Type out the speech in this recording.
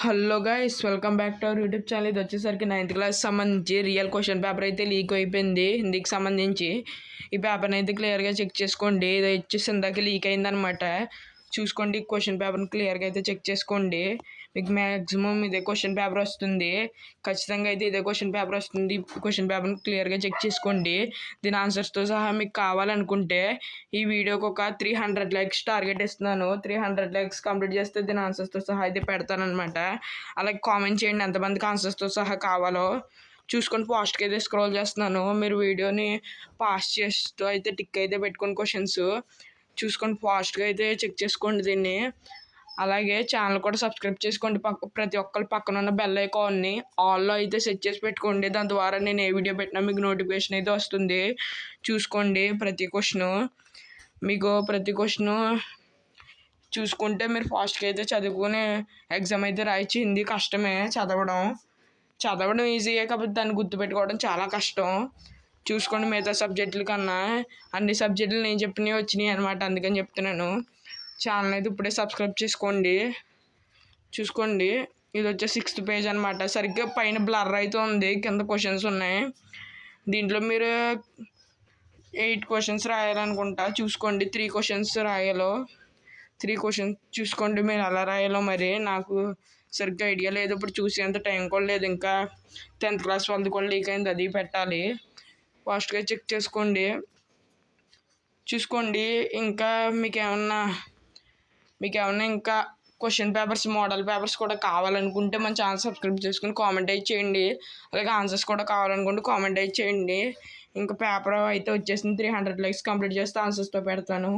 Hello guys, welcome back to our YouTube channel. ఇది వచ్చేసరికి 9th class సంబంధించి real question paper అయితే leak అయిపోయింది హిందీకి సంబంధించి. ఈ పేపర్ని అయితే క్లియర్గా చెక్ చేసుకోండి. ఇది వచ్చేసి ఇందాక లీక్ అయిందనమాట. చూసుకోండి, క్వశ్చన్ పేపర్ని క్లియర్గా అయితే చెక్ చేసుకోండి. మీకు మ్యాక్సిమం ఇదే క్వశ్చన్ పేపర్ వస్తుంది. ఖచ్చితంగా అయితే ఇదే క్వశ్చన్ పేపర్ వస్తుంది. క్వశ్చన్ పేపర్ని క్లియర్గా చెక్ చేసుకోండి. దీని ఆన్సర్స్తో సహా మీకు కావాలనుకుంటే ఈ వీడియోకి ఒక 300 లైక్స్ టార్గెట్ ఇస్తున్నాను. 300 లైక్స్ కంప్లీట్ చేస్తే దీని ఆన్సర్స్తో సహా అయితే పెడతానమాట. అలాగే కామెంట్ చేయండి ఎంతమందికి ఆన్సర్స్తో సహా కావాలో. చూసుకొని ఫాస్ట్గా అయితే స్క్రోల్ చేస్తున్నాను. మీరు వీడియోని పాస్ చేస్తూ అయితే టిక్ అయితే పెట్టుకొని క్వశ్చన్స్ చూసుకొని ఫాస్ట్గా అయితే చెక్ చేసుకోండి దీన్ని. అలాగే ఛానల్ కూడా సబ్స్క్రైబ్ చేసుకోండి. ప్రతి ఒక్కరి పక్కన ఉన్న బెల్ ఐకాన్ని ఆల్లో అయితే సెట్ చేసి పెట్టుకోండి. దాని ద్వారా నేను ఏ వీడియో పెట్టినా మీకు నోటిఫికేషన్ అయితే వస్తుంది. చూసుకోండి ప్రతి క్వశ్చను చూసుకుంటే మీరు ఫాస్ట్గా అయితే చదువుకుని ఎగ్జామ్ అయితే రాయొచ్చు. హిందీ కష్టమే చదవడం ఈజీయే, కాకపోతే దాన్ని గుర్తుపెట్టుకోవడం చాలా కష్టం. చూసుకోండి, మిగతా సబ్జెక్టుల కన్నా అన్ని సబ్జెక్టులు నేను చెప్పినవి వచ్చినాయి అనమాట, అందుకని చెప్తున్నాను. ఛానల్ అయితే ఇప్పుడే సబ్స్క్రైబ్ చేసుకోండి. చూసుకోండి, ఇది వచ్చే 6th పేజ్ అనమాట. సరిగ్గా పైన బ్లర్ అయితే ఉంది, కింద క్వశ్చన్స్ ఉన్నాయి. దీంట్లో మీరు 8 క్వశ్చన్స్ రాయాలనుకుంటా. చూసుకోండి, 3 క్వశ్చన్స్ రాయాలో. 3 క్వశ్చన్స్ చూసుకోండి మీరు ఎలా రాయాలో. మరి నాకు సరిగ్గా ఐడియా లేదు, ఇప్పుడు చూసేంత టైం కూడా లేదు. ఇంకా 10th క్లాస్ వాళ్ళది కూడా లీక్ అయింది, అది పెట్టాలి. ఫాస్ట్గా చెక్ చేసుకోండి. చూసుకోండి, ఇంకా మీకేమన్నా ఇంకా క్వశ్చన్ పేపర్స్, మోడల్ పేపర్స్ కూడా కావాలనుకుంటే మన ఛానల్ సబ్స్క్రైబ్ చేసుకుని కామెంట్ అయితే చేయండి. అలాగే ఆన్సర్స్ కూడా కావాలనుకుంటే కామెంట్ అయితే చేయండి. ఇంకా పేపర్ అయితే వచ్చేసింది. 300 లైక్స్ కంప్లీట్ చేస్తే ఆన్సర్స్తో పెడతాను.